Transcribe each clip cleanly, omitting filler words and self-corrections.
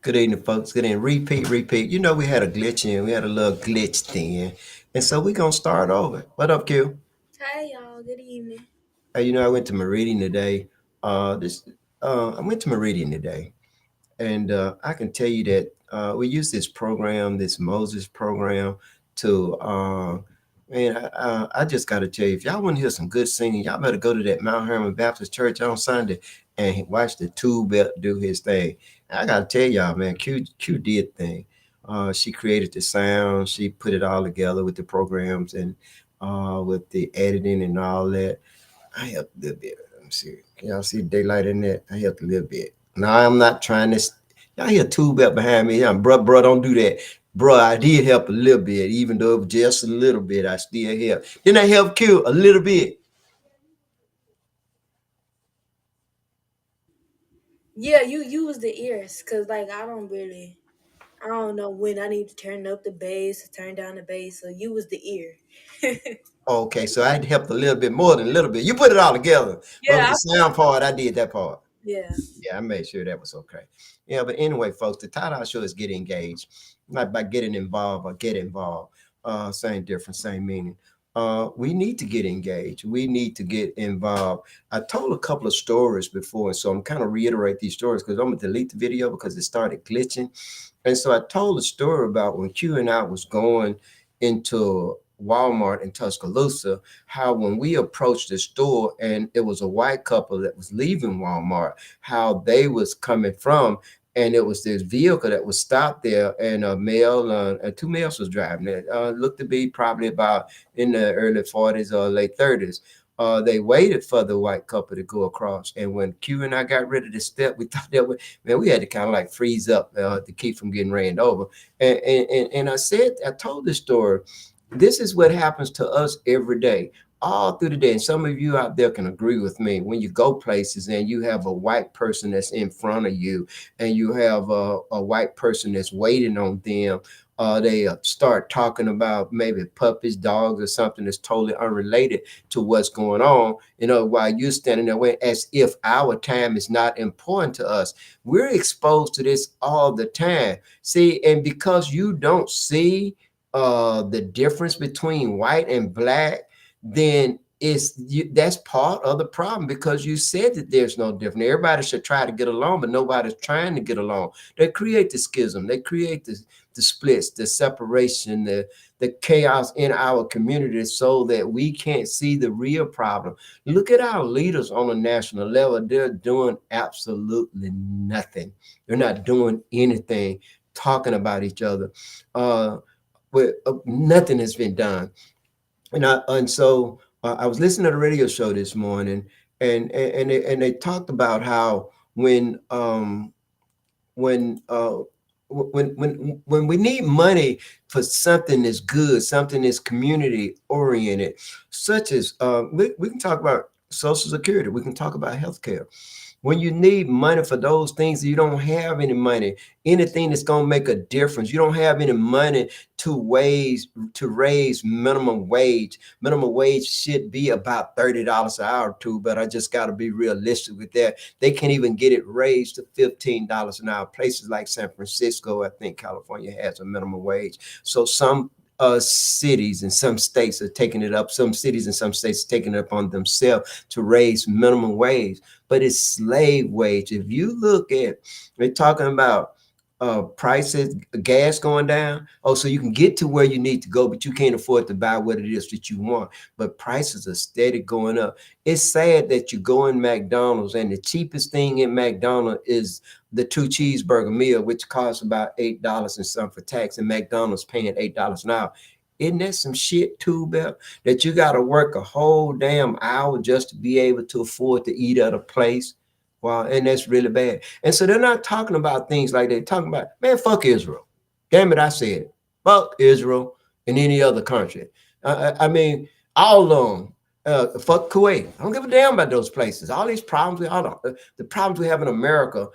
Good evening, folks. Good evening. Repeat. You know, we had a glitch in. We had a little glitch then. And so we're going to start over. What up, Q? Hey y'all, good evening. I went to Meridian today. This I went to Meridian today. And I can tell you that we use this program, this Moses program, to, man, I just got to tell you, if y'all want to hear some good singing, y'all better go to that Mount Hermon Baptist Church on Sunday and watch the tube belt do his thing. I got to tell y'all, man, Q did thing. She created the sound, she put it all together with the programs and with the editing and all that. I helped a little bit. Let me see. Can y'all see daylight in that? I helped a little bit. No, I'm not trying to. Y'all hear two belt behind me. Yeah, bro, don't do that. Bro, I did help a little bit, even though it was just a little bit. I still help. Didn't I help Q a little bit? Yeah, you was the ears, cause like I don't know when I need to turn up the bass or turn down the bass. So you was the ear. Okay, so I helped a little bit more than a little bit. You put it all together. But with Yeah, the sound part, I did that part. yeah. Yeah, I made sure that was okay. Yeah, but anyway, folks, the title show is Get Engaged, not by getting involved or get involved. Same difference, same meaning. We need to get engaged. We need to get involved. I told a couple of stories before, so I'm kind of reiterate these stories because I'm gonna delete the video because it started glitching. And so I told a story about when Q and I was going into Walmart in Tuscaloosa, how when we approached the store and it was a white couple that was leaving Walmart, how they was coming from, and it was this vehicle that was stopped there, and a male and two males was driving it. Looked to be probably about in the early 40s or late 30s. They waited for the white couple to go across, and when Q and I got ready to step, we thought that man, we had to kind of like freeze up to keep from getting ran over. And I told this story. This is what happens to us every day, all through the day. And some of you out there can agree with me. When you go places and you have a white person that's in front of you, and you have a white person that's waiting on them, they start talking about maybe puppies, dogs, or something that's totally unrelated to what's going on. While you're standing there waiting, as if our time is not important to us. We're exposed to this all the time. See, and because you don't see the difference between white and black, then that's part of the problem, because you said that there's no difference. Everybody should try to get along, but nobody's trying to get along. They create the schism, they create the splits, the separation, the chaos in our community, so that we can't see the real problem. Look at our leaders on a national level. They're doing absolutely nothing. They're not doing anything, talking about each other. But nothing has been done. And I was listening to the radio show this morning, and they talked about how when when we need money for something that's good, something that's community oriented, such as we can talk about Social Security, we can talk about healthcare. When you need money for those things, you don't have any money, anything that's going to make a difference. You don't have any money to raise minimum wage. Minimum wage should be about $30 an hour too, but I just got to be realistic with that. They can't even get it raised to $15 an hour. Places like San Francisco, I think California has a minimum wage. So some cities and some states are taking it up. Some cities and some states are taking it upon themselves to raise minimum wage, but it's slave wage. If you look at, they're talking about prices, gas going down. Oh, so you can get to where you need to go, but you can't afford to buy what it is that you want. But prices are steady going up. It's sad that you go in McDonald's and the cheapest thing in McDonald's is the two cheeseburger meal, which costs about $8 and some for tax, and McDonald's paying $8 an hour. Isn't that some shit too, Bell? That you got to work a whole damn hour just to be able to afford to eat at a place? Wow, and that's really bad. And so they're not talking about things like they're talking about, man, fuck Israel. Damn it, I said it. Fuck Israel and any other country. I mean, all of them. Fuck Kuwait. I don't give a damn about those places. All these problems, the problems we have in America,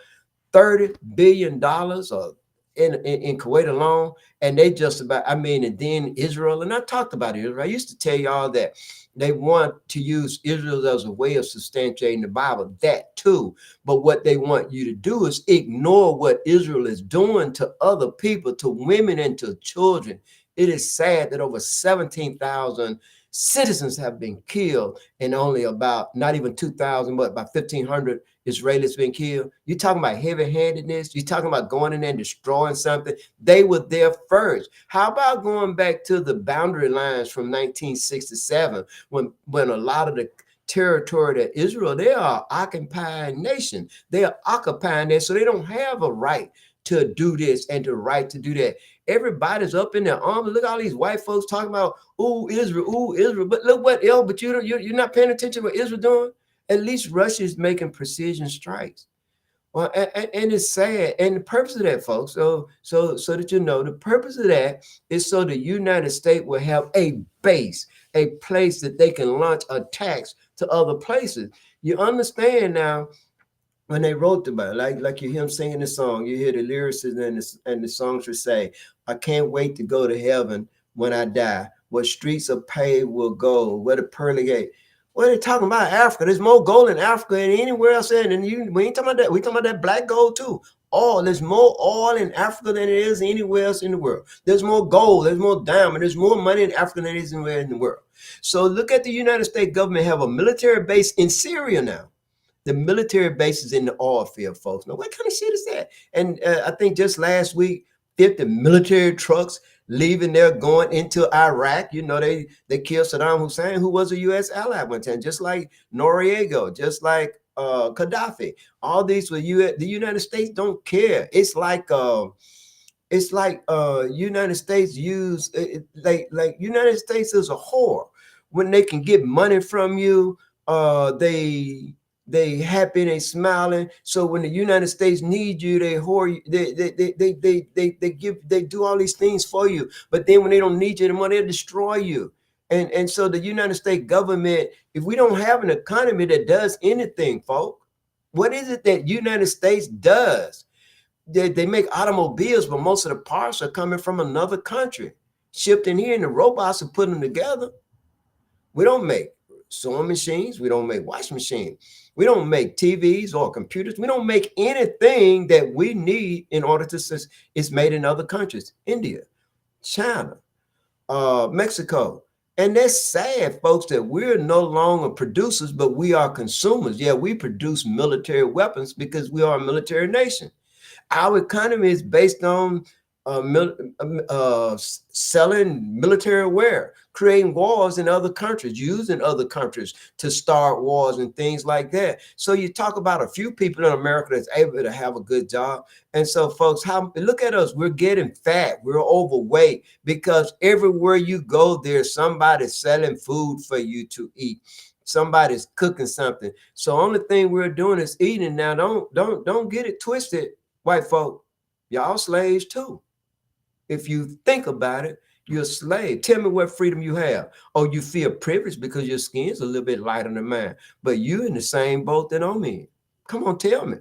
$30 billion or in Kuwait alone, and they just about, I mean, and then Israel, and I talked about Israel. I used to tell y'all that they want to use Israel as a way of substantiating the Bible, that too. But what they want you to do is ignore what Israel is doing to other people, to women and to children. It is sad that over 17,000 citizens have been killed, and only about, not even 2,000, but about 1,500 Israelis been killed. You're talking about heavy-handedness. You're talking about going in there and destroying something. They were there first. How about going back to the boundary lines from 1967, when a lot of the territory that Israel, they are occupying nation. They are occupying there, so they don't have a right to do this and the right to do that. Everybody's up in their arms. Look at all these white folks talking about, ooh, Israel, ooh, Israel. But look what else, but you're not paying attention to what Israel doing. At least Russia is making precision strikes. Well, and it's sad. And the purpose of that, folks, so that you know, the purpose of that is so the United States will have a base, a place that they can launch attacks to other places. You understand now, when they wrote about it, like you hear him singing the song, you hear the lyrics and the songs would say, I can't wait to go to heaven when I die. Where streets of paved with gold, where the pearly gate. What are they talking about? Africa. There's more gold in Africa than anywhere else. We ain't talking about that. We talking about that black gold too. There's more oil in Africa than there is anywhere else in the world. There's more gold, there's more diamond, there's more money in Africa than there is anywhere in the world. So look at the United States government have a military base in Syria now. The military base is in the oil field, folks. Now, what kind of shit is that? And I think just last week, 50 military trucks leaving there going into Iraq. You know, they killed Saddam Hussein, who was a U.S. ally one time, just like Noriega, just like Gaddafi. All these were the United States don't care. It's like United States use like United States is a whore. When they can get money from you, they happy and they smiling. So when the United States need you, they whore you, they do all these things for you. But then when they don't need you anymore, they'll destroy you. And so the United States government, if we don't have an economy that does anything, folks, what is it that United States does? They make automobiles, but most of the parts are coming from another country, shipped in here, and the robots are putting them together. We don't make sewing machines. We don't make washing machines. We don't make TVs or computers. We don't make anything that we need in order to, it's made in other countries, India, China, Mexico. And that's sad, folks, that we're no longer producers, but we are consumers. Yeah, we produce military weapons because we are a military nation. Our economy is based on selling military wear, creating wars in other countries, using other countries to start wars and things like that. So you talk about a few people in America that's able to have a good job. And so, folks, look at us. We're getting fat. We're overweight because everywhere you go, there's somebody selling food for you to eat. Somebody's cooking something. So only thing we're doing is eating. Now, don't get it twisted, white folk. Y'all slaves too. If you think about it, you're a slave. Tell me what freedom you have. Oh, you feel privileged because your skin's a little bit lighter than mine, but you're in the same boat that I'm in. Come on, tell me.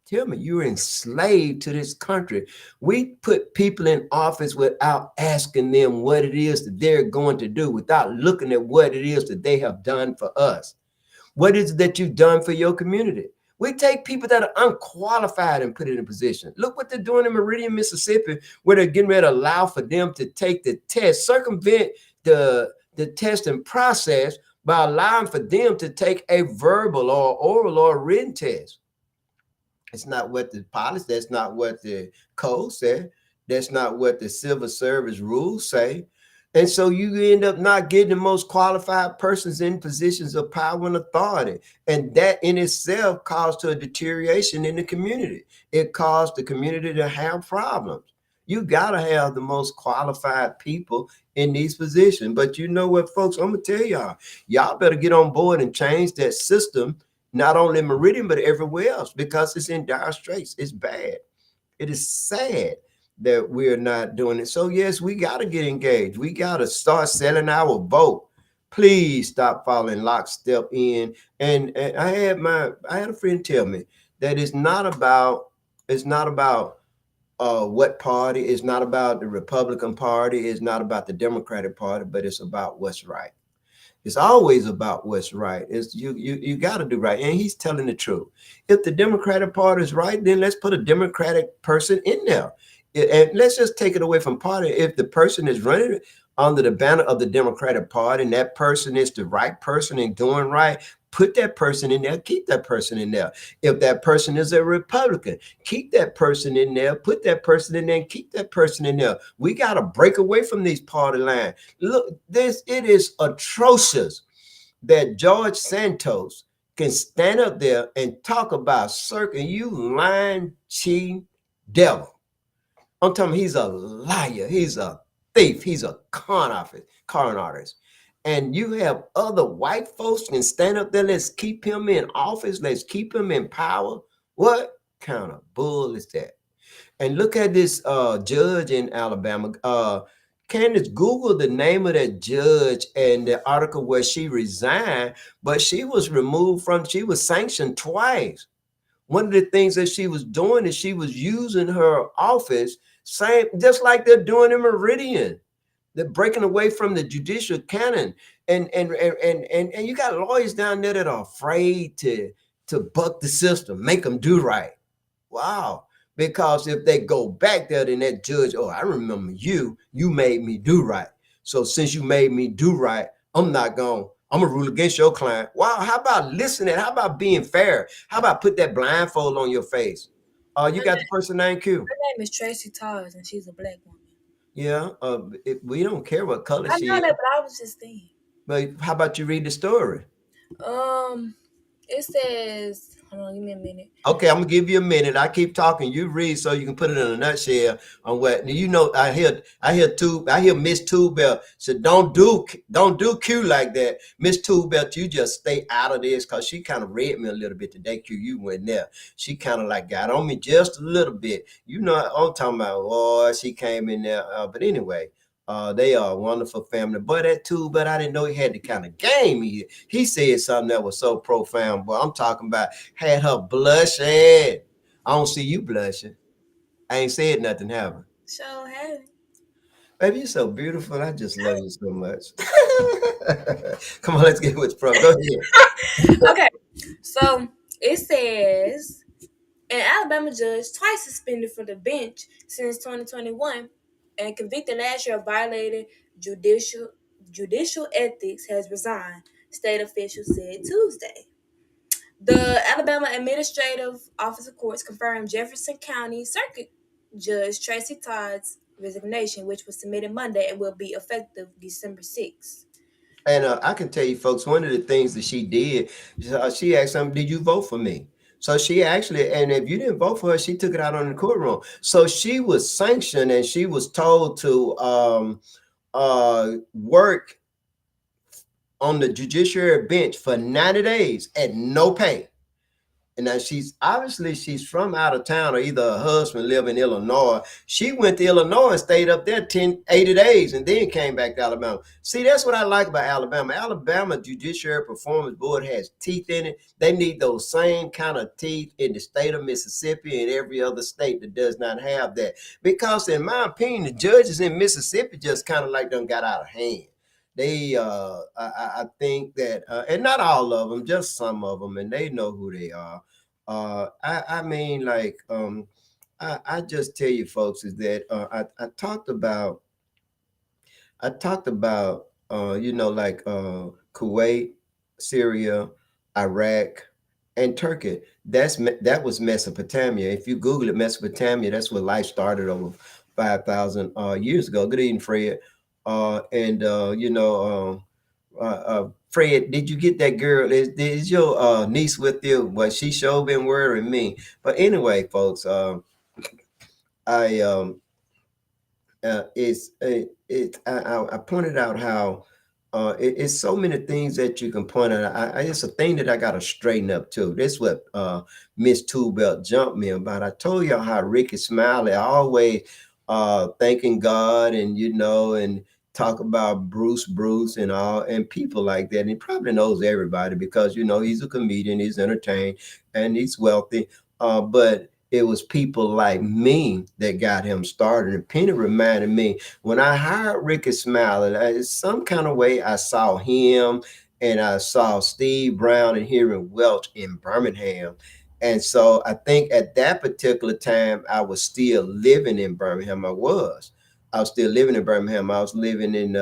Tell me, you're enslaved to this country. We put people in office without asking them what it is that they're going to do, without looking at what it is that they have done for us. What is it that you've done for your community? We take people that are unqualified and put it in position. Look what they're doing in Meridian, Mississippi, where they're getting ready to allow for them to take the test, circumvent the testing process by allowing for them to take a verbal or oral or written test. It's not what the policy, that's not what the code said. That's not what the civil service rules say. And so you end up not getting the most qualified persons in positions of power and authority. And that in itself caused to a deterioration in the community. It caused the community to have problems. You got to have the most qualified people in these positions. But you know what, folks, I'm going to tell y'all better get on board and change that system, not only in Meridian, but everywhere else, because it's in dire straits. It's bad. It is sad that we're not doing it. So yes, we got to get engaged. We got to start selling our vote. Please stop following lockstep in. And I had a friend tell me that it's not about what party. It's not about the Republican Party. It's not about the Democratic Party, but it's about what's right. It's always about what's right. It's you got to do right. And he's telling the truth. If the Democratic Party is right, then let's put a Democratic person in there. And let's just take it away from party. If the person is running under the banner of the Democratic Party and that person is the right person and doing right, put that person in there, keep that person in there. If that person is a Republican, keep that person in there, put that person in there, and keep that person in there. We got to break away from these party lines. Look, it is atrocious that George Santos can stand up there and talk about circling you lying, cheating devil. I'm telling you, he's a liar, he's a thief, he's a con artist. And you have other white folks can stand up there. Let's keep him in office. Let's keep him in power. What kind of bull is that? And look at this judge in Alabama. Candace, Google the name of that judge and the article where she resigned, but she was removed from, she was sanctioned twice. One of the things that she was doing is she was using her office, same just like they're doing in Meridian. They're breaking away from the judicial canon, and you got lawyers down there that are afraid to buck the system, make them do right. Wow. Because if they go back there, then that judge, oh, I remember you made me do right. So since you made me do right, I'm gonna rule against your client. Wow, how about listening? How about being fair? How about put that blindfold on your face? You got the person name Q. Her name is Tracy Tars, and she's a black woman. Yeah, we don't care what color I she know is. that, but I was just thinking. But how about you read the story? It says, hold on, give me a minute. Okay, I'm gonna give you a minute. I keep talking. You read so you can put it in a nutshell on what you know. I hear Miss Tubell said, don't do Q like that. Miss Tubell, you just stay out of this because she kind of read me a little bit today. Q, you went there. She kind of like got on me just a little bit. You know, I'm talking about. Oh, she came in there. But anyway. They are a wonderful family. But that too, but I didn't know he had the kind of game he said something that was so profound. Boy, I'm talking about had her blushing. I don't see you blushing. I ain't said nothing, have I? So, hey. Baby, you're so beautiful. I just love you so much. Come on, let's get what's pro. Go ahead. Okay, so it says an Alabama judge twice suspended from the bench since 2021 and convicted last year of violating judicial ethics has resigned, state officials said Tuesday. The Alabama Administrative Office of Courts confirmed Jefferson County Circuit Judge Tracy Todd's resignation, which was submitted Monday and will be effective December 6th. And I can tell you, folks, one of the things that she did, she asked them, did you vote for me? So she actually, and if you didn't vote for her, she took it out on the courtroom. So she was sanctioned and she was told to work on the judiciary bench for 90 days at no pay. And now she's from out of town, or either her husband live in Illinois. She went to Illinois and stayed up there 80 days and then came back to Alabama. See, that's what I like about Alabama. Alabama Judiciary Performance Board has teeth in it. They need those same kind of teeth in the state of Mississippi and every other state that does not have that. Because in my opinion, the judges in Mississippi just kind of like done got out of hand. They I think that and not all of them, just some of them, and they know who they are. I mean, like I just tell you folks is that I talked about you know, like Kuwait, Syria, Iraq, and Turkey. That was Mesopotamia. If you Google it, Mesopotamia, that's where life started over 5,000 years ago. Good evening, Fred. You know, Fred, did you get that girl? Is your niece with you? Well, she sure been worrying me. But anyway, folks, I I pointed out how it's so many things that you can point out. It's a thing that I got to straighten up too. This is what Miss Two Belt jumped me about. I told y'all how Ricky Smiley always thanking God and you know and talk about Bruce and all and people like that. And he probably knows everybody because you know he's a comedian, he's entertained, and he's wealthy. But it was people like me that got him started. And Penny reminded me when I hired Ricky Smiley, some kind of way I saw him and I saw Steve Brown and Henry Welch in Birmingham. And so I think at that particular time, I was still living in Birmingham. I was still living in Birmingham. I was living in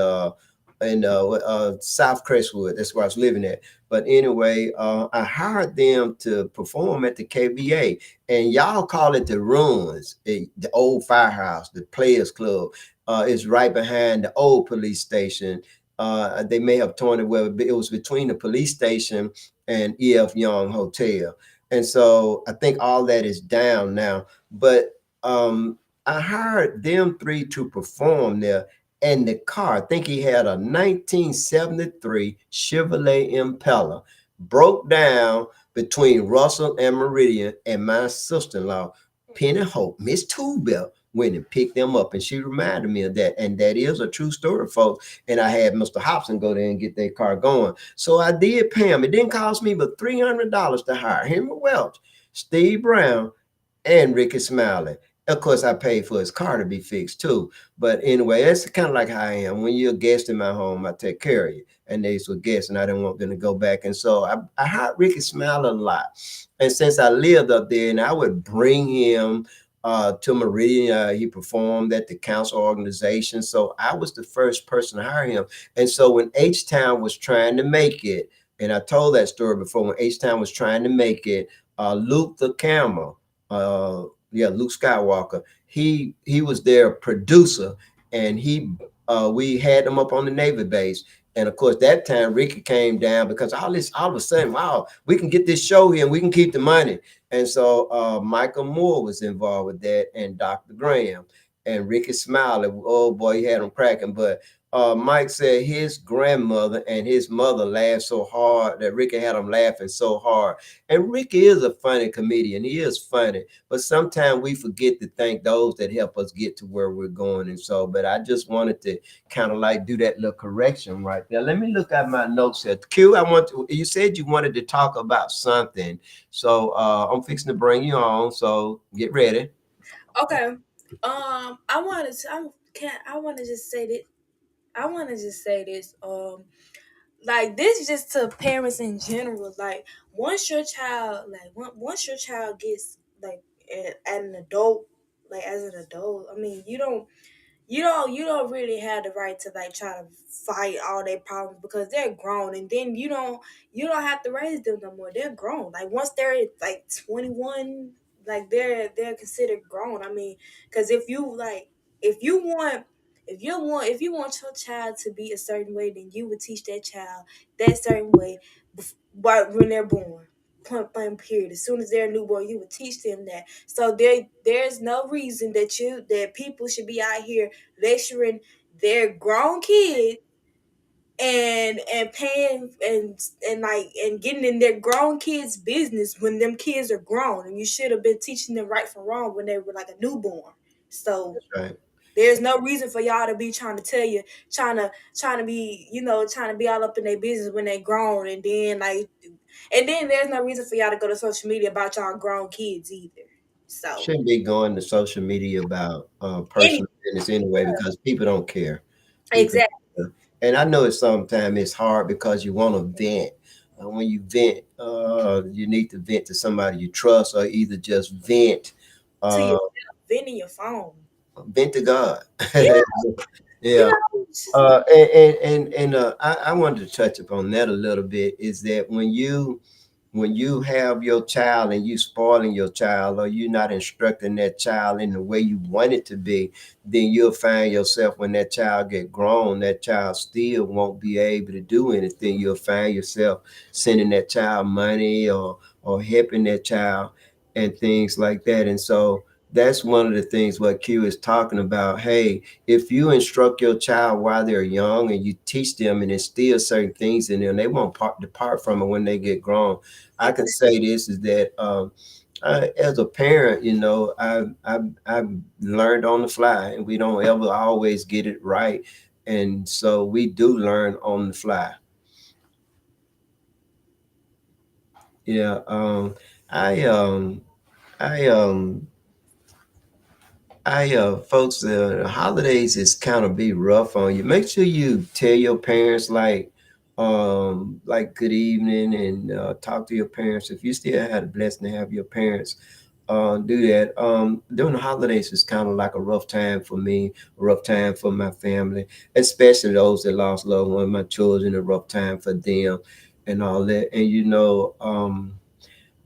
South Crestwood. That's where I was living at. But anyway, I hired them to perform at the KBA, and y'all call it the Ruins, the old firehouse, the Players Club. It's right behind the old police station. They may have torn it well. It was between the police station and E.F. Young Hotel, and so I think all that is down now. But I hired them three to perform there, and the car, I think he had a 1973 Chevrolet Impala, broke down between Russell and Meridian, and my sister-in-law, Penny Hope, Miss Two-Belt, went and picked them up. And she reminded me of that. And that is a true story, folks. And I had Mr. Hobson go there and get their car going. So I did pay him. It didn't cost me but $300 to hire Henry Welch, Steve Brown, and Ricky Smiley. Of course, I paid for his car to be fixed too. But anyway, that's kind of like how I am. When you're a guest in my home, I take care of you. And they were guests, and I didn't want them to go back. And so I hired Ricky Smiley a lot. And since I lived up there, and I would bring him to Meridian, he performed at the council organization. So I was the first person to hire him. And so when H Town was trying to make it, and I told that story before, when H Town was trying to make it, Luke the Camel, Luke Skywalker. He was their producer, and we had him up on the Navy base. And of course, that time Ricky came down because all of a sudden, wow, we can get this show here and we can keep the money. And so Michael Moore was involved with that, and Dr. Graham and Ricky Smiley. Oh boy, he had them cracking. But Mike said his grandmother and his mother laughed so hard that Ricky had them laughing so hard. And Ricky is a funny comedian. He is funny, but sometimes we forget to thank those that help us get to where we're going. And so, but I just wanted to kind of like do that little correction right there. Let me look at my notes here. Q, you said you wanted to talk about something. So I'm fixing to bring you on. So get ready. Okay. I wanted to. I want to just say that. I want to just say this. Like this is just to parents in general. Like once your child gets like at an adult, like as an adult. I mean, you don't really have the right to like try to fight all their problems because they're grown, and then you don't have to raise them no more. They're grown. Like once they're like 21, like they're considered grown. I mean, because if you want if you want your child to be a certain way, then you would teach that child that certain way when they're born. Point blank period. As soon as they're a newborn, you would teach them that. So there's no reason that people should be out here lecturing their grown kids and paying and getting in their grown kids' business when them kids are grown, and you should have been teaching them right from wrong when they were like a newborn. So That's right. there's no reason for y'all to be trying to tell you, trying to be, trying to be all up in their business when they grown, and then there's no reason for y'all to go to social media about y'all grown kids either. So Shouldn't be going to social media about any personal business anyway because people don't care. People, exactly and I know sometimes it's hard because you want to vent. When you vent, you need to vent to somebody you trust, or either just vent, to uh, yourself, vent in your phone. vent to God. Yeah, Yeah. it's just like I wanted to touch upon that a little bit. Is that when you have your child and you spoiling your child, or you're not instructing that child in the way you want it to be, then you'll find yourself when that child get grown, that child still won't be able to do anything. You'll find yourself sending that child money or helping that child and things like that. And so that's one of the things what Q is talking about. Hey, if you instruct your child while they're young and you teach them and instill certain things in them, they won't depart from it when they get grown. I can exactly. say this is that as a parent, I've learned on the fly, and we don't ever always get it right, and so we do learn on the fly. Yeah, I I folks, the holidays is kind of be rough on you. Make sure you tell your parents like good evening, and talk to your parents. If you still had a blessing to have your parents, do that. During the holidays is kind of like a rough time for me, a rough time for my family, especially those that lost loved ones, my children, a rough time for them, and all that. And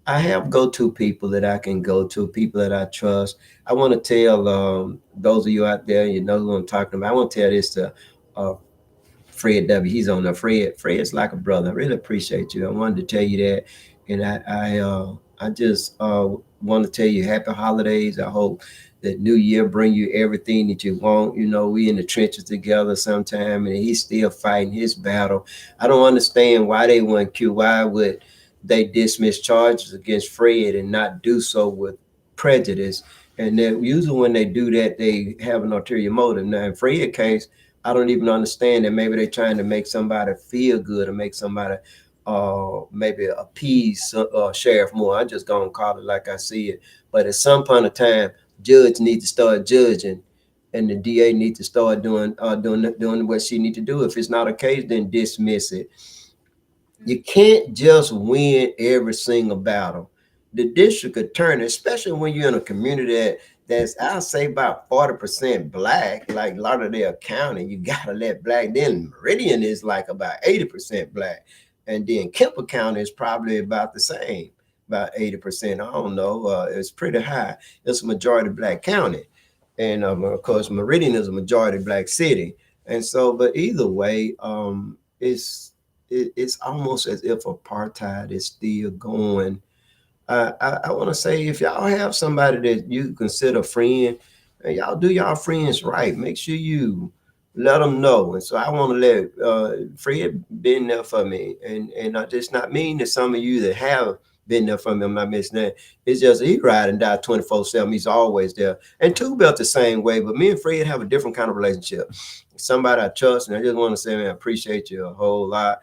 I have go-to people that I can go to, people that I trust. I want to tell those of you out there, you know who I'm talking about. I want to tell this to uh, Fred W. He's on there. Fred's like a brother. I really appreciate you. I wanted to tell you that, and I just want to tell you happy holidays. I hope that New Year bring you everything that you want. You know, we in the trenches together sometime, and he's still fighting his battle. I don't understand why they wouldn't Q. Why would they dismiss charges against Fred and not do so with prejudice? And then usually when they do that, they have an ulterior motive. Now in Fred's case, I don't even understand that. Maybe they're trying to make somebody feel good or make somebody maybe appease Sheriff Moore. I just gonna call it like I see it. But at some point of time, judge needs to start judging, and the DA needs to start doing what she need to do. If it's not a case, then dismiss it. You can't just win every single battle. The district attorney, especially when you're in a community that's I'll say about 40% black, like Lauderdale County, you gotta let black. Then Meridian is like about 80% black, and then Kemper County is probably about the same, about 80%. I don't know, it's pretty high. It's a majority black county, and of course Meridian is a majority black city, and so but either way, it's almost as if apartheid is still going. I want to say if y'all have somebody that you consider a friend, and y'all do y'all friends right, make sure you let them know. And so I want to let Fred been there for me, and I just not mean that some of you that have been there for me, I'm not missing that. It's just he ride and die 24/7. He's always there. And Two Belt the same way, but me and Fred have a different kind of relationship. Somebody I trust, and I just want to say, man, I appreciate you a whole lot.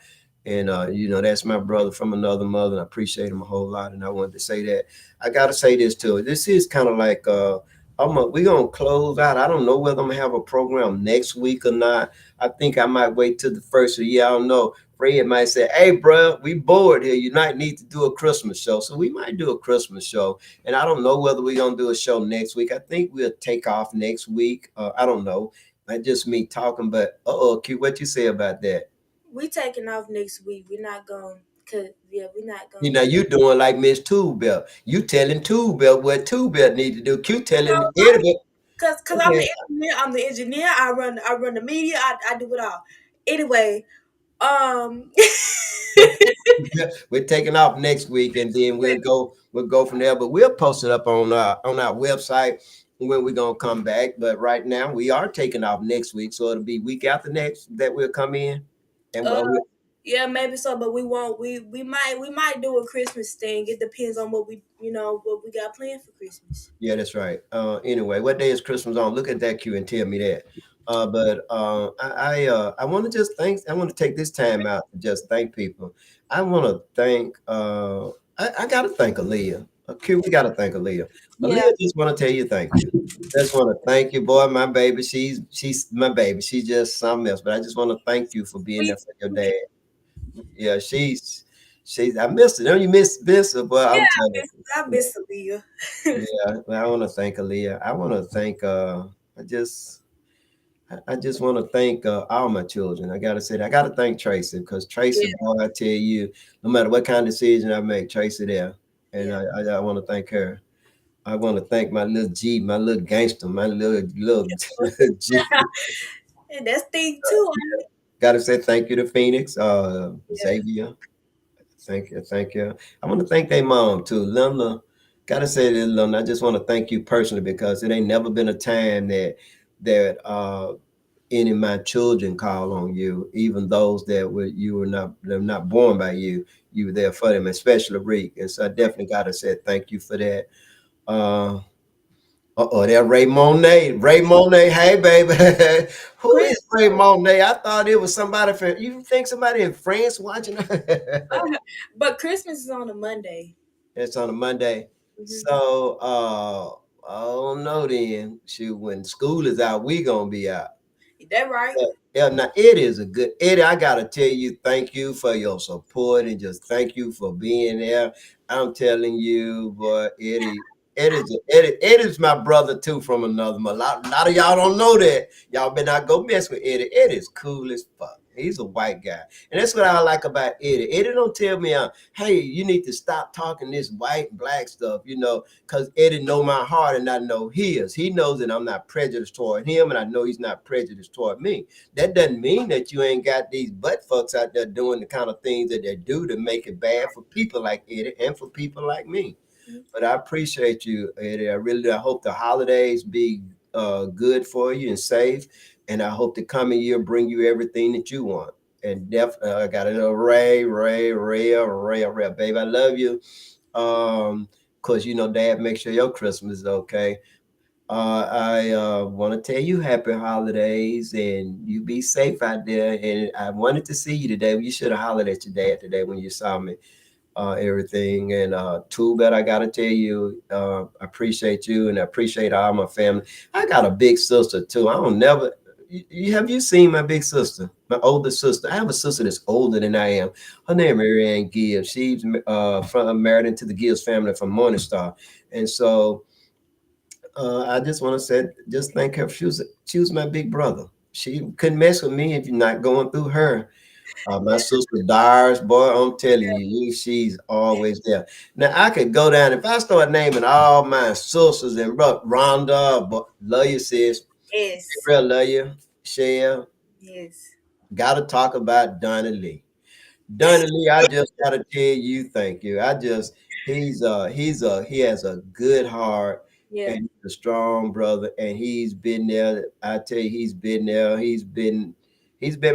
And that's my brother from another mother. And I appreciate him a whole lot. And I wanted to say that. I gotta say this too. This is kind of like we're gonna close out. I don't know whether I'm gonna have a program next week or not. I think I might wait till the first of the year. I don't know. Fred might say, "Hey, bro, we bored here. You might need to do a Christmas show." So we might do a Christmas show. And I don't know whether we're gonna do a show next week. I think we'll take off next week. I don't know. That's just me talking. But Q, what you say about that? We taking off next week. We're not going, cause yeah, we're not You going. know, you doing like Miss Two Belt. You telling Two Belt what Two Belt need to do. Q telling No, Eddie. cause I'm Okay. the engineer. I'm the engineer. I run the media. I do it all. Anyway, um, We're taking off next week, and then we'll go from there. But we'll post it up on our website when we're gonna come back. But right now we are taking off next week, so it'll be week after next that we'll come in. And uh, yeah, maybe so, but we won't. We might do a Christmas thing. It depends on what we got planned for Christmas. yeah, that's right. Anyway, what day is Christmas on? Look at that Q and tell me that. But I want to just thank. I want to take this time out to just thank people. I want to thank. I got to thank Aaliyah. Q, we got to thank Aaliyah. Yeah. Aaliyah, just want to tell you thank you. Just want to thank you, boy. My baby, she's my baby. She's just something else. But I just want to thank you for being We, there for your dad. Yeah, she's. I missed her. Don't you miss her? But yeah, I'm telling I you. miss Aaliyah. Yeah, well, I want to thank Aaliyah. I want to thank I just want to thank all my children. I gotta say that. I gotta thank Tracy because Tracy, Yeah, boy, I tell you, no matter what kind of decision I make, Tracy there, and yeah. I want to thank her. I want to thank my little G, my little gangster, my little G. And that's thing too. Gotta say thank you to Phoenix, Yeah, Xavier. Thank you. I want to thank their mom too, Linda. Gotta say this, Linda. I just want to thank you personally because it ain't never been a time that any of my children call on you, even those that were you were not they're not born by you. You were there for them, especially Reek. And so I definitely gotta say thank you for that. Uh there Ray Monet. Ray Monet, hey baby. Who Chris. is Ray Monet? I thought it was somebody from you think somebody in France watching? But Christmas is on a Monday. It's on a Monday. So I don't know then. Shoot, when school is out, we gonna be out. That right? Yeah, now it is a good Eddie. I gotta tell you, thank you for your support and just thank you for being there. I'm telling you, boy, Eddie's my brother too from another mother. A lot of y'all don't know that. Y'all better not go mess with Eddie. Eddie's cool as fuck. He's a white guy, and that's what I like about Eddie. Eddie don't tell me, "Hey, you need to stop talking this white and black stuff," because Eddie know my heart and I know his. He knows that I'm not prejudiced toward him, and I know he's not prejudiced toward me. That doesn't mean that you ain't got these butt fucks out there doing the kind of things that they do to make it bad for people like Eddie and for people like me. But I appreciate you, Eddie. I really do. I hope the holidays be good for you and safe. And I hope the coming year bring you everything that you want. And definitely, I got a little Ray, baby. I love you. Cause Dad, make sure your Christmas is okay. I want to tell you happy holidays and you be safe out there. And I wanted to see you today. You should have hollered at your dad today when you saw me, everything. And too bad I got to tell you, I appreciate you and I appreciate all my family. I got a big sister too. I don't never. Have you seen my big sister, my older sister? I have a sister that's older than I am. Her name is Mary Ann Gibbs. She's married into the Gibbs family from Morningstar. And so I just want to say, just thank her. She was my big brother. She couldn't mess with me if you're not going through her. My sister Dars, boy, I'm telling you, she's always there. Now I could go down if I start naming all my sisters and bro, Rhonda, but love you, sis. Yes. Real love you, Shell. Yes. Got to talk about Donnie Lee. Donnie Lee, I just gotta tell you, thank you. He has a good heart Yeah. and he's a strong brother, and he's been there. I tell you, he's been there. He's been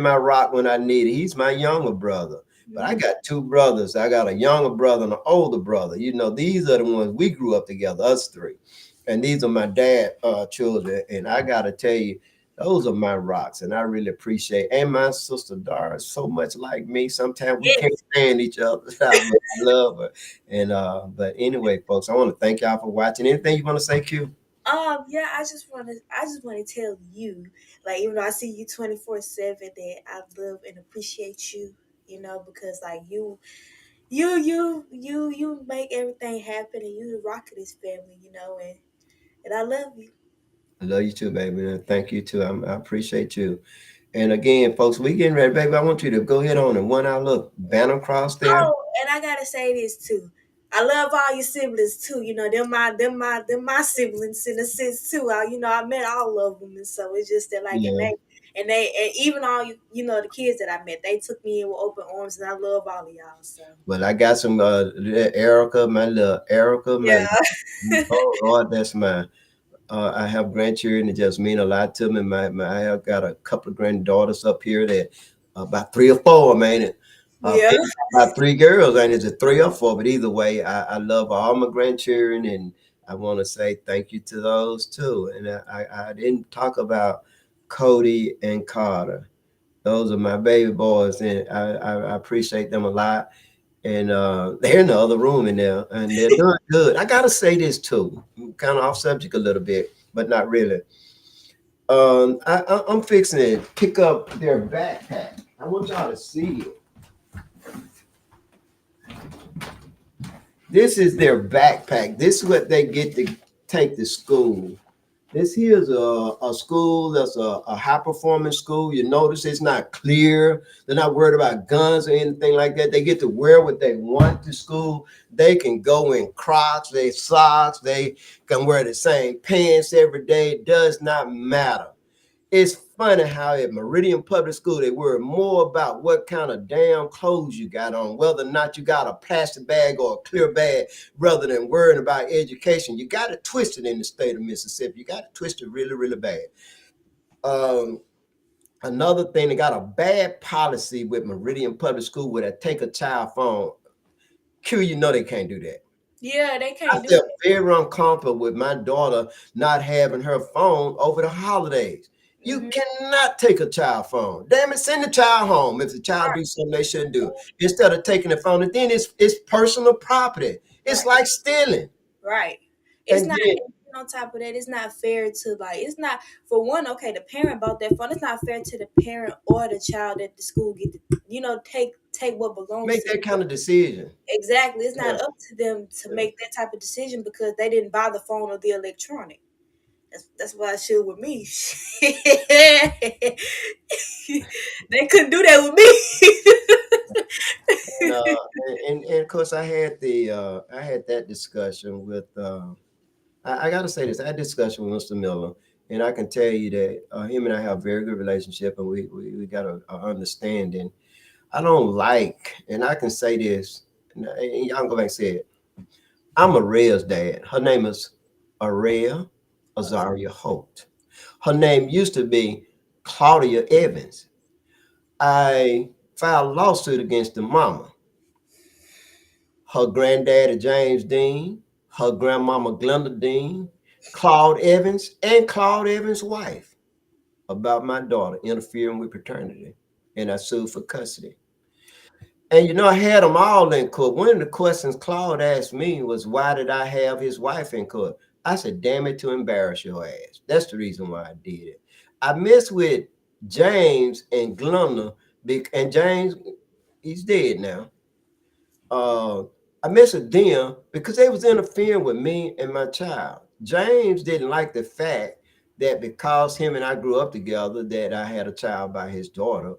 my rock when I need it. He's my younger brother. But I got two brothers. I got a younger brother and an older brother. These are the ones we grew up together, us three. And these are my dad children. And I gotta tell you, those are my rocks, and I really appreciate. And my sister Dara is so much like me. Sometimes we can't Yes. stand each other. I love her. And but anyway, folks, I want to thank y'all for watching. Anything you want to say, Q? Yeah, I just wanna tell you, like, even though I see you 24/7, that I love and appreciate you, because like you make everything happen, and you the rock of this family, and I love you. I love you too, baby. And thank you too. I appreciate you. And again, folks, we getting ready, baby. I want you to go ahead on and one out look banner cross there. Oh, and I gotta say this too. I love all your siblings too. They're my siblings in a sense too. I met all of them, and so it's just that like, and Yeah. and even all the kids that I met, they took me in with open arms, and I love all of y'all. So Well, I got some little Erica, my little Erica, my yeah, oh Lord, that's mine. I have grandchildren that just mean a lot to me. I have got a couple of granddaughters up here that about three or four, man. yeah, Maybe about three girls, and it's a three or four. But either way, I love all my grandchildren, and I want to say thank you to those too. And I didn't talk about Cody and Carter. Those are my baby boys, and I appreciate them a lot. And they're in the other room in there, and they're doing good. I gotta say this too, kind of off subject a little bit, but not really. I'm fixing to pick up their backpack. I want y'all to see it. This is their backpack. This is what they get to take to school. This here is a school that's a high performance school. You notice it's not clear. They're not worried about guns or anything like that. They get to wear what they want to school. They can go in Crocs, they socks, they can wear the same pants every day. It does not matter. It's funny how at Meridian Public School they worry more about what kind of damn clothes you got on, whether or not you got a plastic bag or a clear bag, rather than worrying about education. You got it twisted in the state of Mississippi. You got it twisted really, really bad. Um, Another thing, they got a bad policy with Meridian Public School where they take a child phone. Q, they can't do that. yeah. They I can't do felt it. very uncomfortable with my daughter not having her phone over the holidays. You Hmm. cannot take a child phone. Damn it, send the child home if the child Right, do something they shouldn't do. Instead of taking the phone, and then it's personal property. It's right, like stealing. Right. It's And not. then And on top of that, it's not fair to like. It's not for one. Okay, the parent bought that phone. It's not fair to the parent or the child that the school get to. Take what belongs make to them. that kind of decision. Exactly. It's not Yeah, up to them to yeah. make that type of decision because they didn't buy the phone or the electronic. That's what I should with me. They couldn't do that with And, me. and of course, I had that discussion with. I got to say this. I had a discussion with Mr. Miller, and I can tell you that him and I have a very good relationship, and we got a understanding. I don't like, and I can say this, and y'all can go back and say it. I'm Area's dad. Her name is Area Azaria Holt. Her name used to be Claudia Evans. I filed a lawsuit against the mama. Her granddaddy, James Dean, her grandmama, Glenda Dean, Claude Evans, and Claude Evans' wife about my daughter interfering with paternity. And I sued for custody. And I had them all in court. One of the questions Claude asked me was, why did I have his wife in court? I said, damn it, to embarrass your ass. That's the reason why I did it. I messed with James and Glenda, and James, he's dead now. uh, I messed with them because they was interfering with me and my child. James didn't like the fact that because him and I grew up together, that I had a child by his daughter.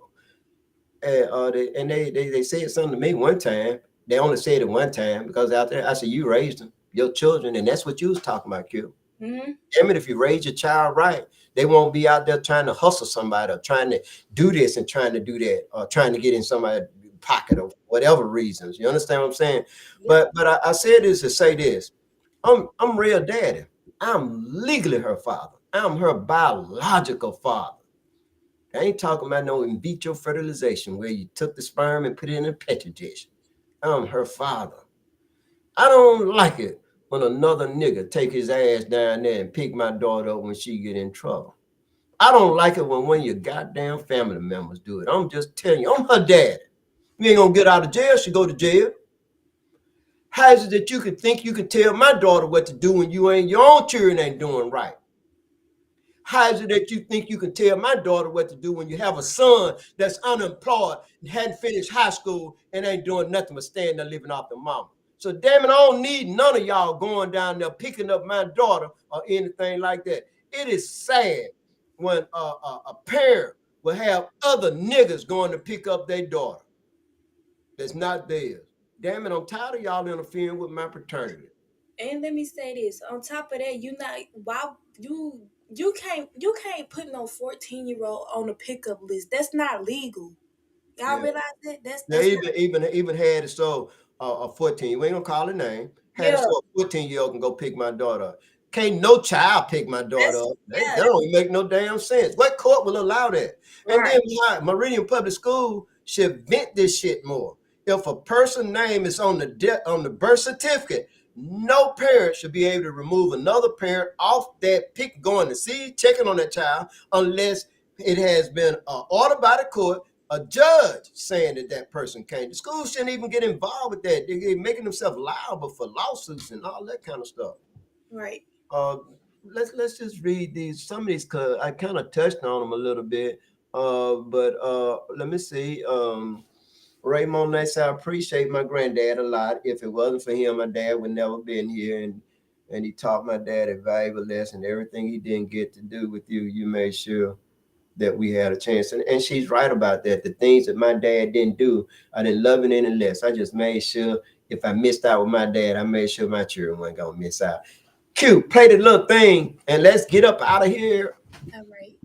They said something to me one time. They only said it one time because out there, I said, you raised them, your children, and that's what you was talking about, Q. Mm-hmm. Damn it, if you raise your child right, they won't be out there trying to hustle somebody or trying to do this and trying to do that or trying to get in somebody's pocket or whatever reasons. You understand what I'm saying? Yeah. But I said this to say this. I'm real daddy. I'm legally her father. I'm her biological father. I ain't talking about no in vitro fertilization where you took the sperm and put it in a petri dish. I'm her father. I don't like it when another nigga take his ass down there and pick my daughter up when she get in trouble. I don't like it when one of your goddamn family members do it. I'm just telling you, I'm her dad. You ain't gonna get out of jail, she go to jail. How is it that you can think you can tell my daughter what to do when your own children ain't doing right? How is it that you think you can tell my daughter what to do when you have a son that's unemployed and hadn't finished high school and ain't doing nothing but staying there living off the mama? So damn it, I don't need none of y'all going down there picking up my daughter or anything like that. It is sad when a parent will have other niggas going to pick up their daughter that's not theirs. Damn it, I'm tired of y'all interfering with my paternity. And let me say this. On top of that, you not why you can't put no 14-year-old on a pickup list. That's not legal. Y'all Yeah. realize that? That's They that's not even had it so a 14, we ain't gonna call her name, had it yeah. so a 14-year-old can go pick my daughter up. Can't no child pick my daughter That's up. That yeah. don't even make no damn sense. What court will allow that? And Right. then Meridian Public School should vent this shit more. If a person's name is on the birth certificate, no parent should be able to remove another parent off that pick going to see, checking on that child, unless it has been ordered by the court, a judge saying that that person came. The school shouldn't even get involved with that. They're making themselves liable for lawsuits and all that kind of stuff. Right. Uh, let's just read these. Some of these, cause I kind of touched on them a little bit. But let me see. Raymond said, I appreciate my granddad a lot. If it wasn't for him, my dad would never been here. And he taught my dad a valuable lesson. Everything he didn't get to do with you, you made sure that we had a chance. And she's right about that. The things that my dad didn't do, I didn't love it any less. I just made sure if I missed out with my dad, I made sure my children weren't gonna miss out. Q, play the little thing and let's get up out of here. All right.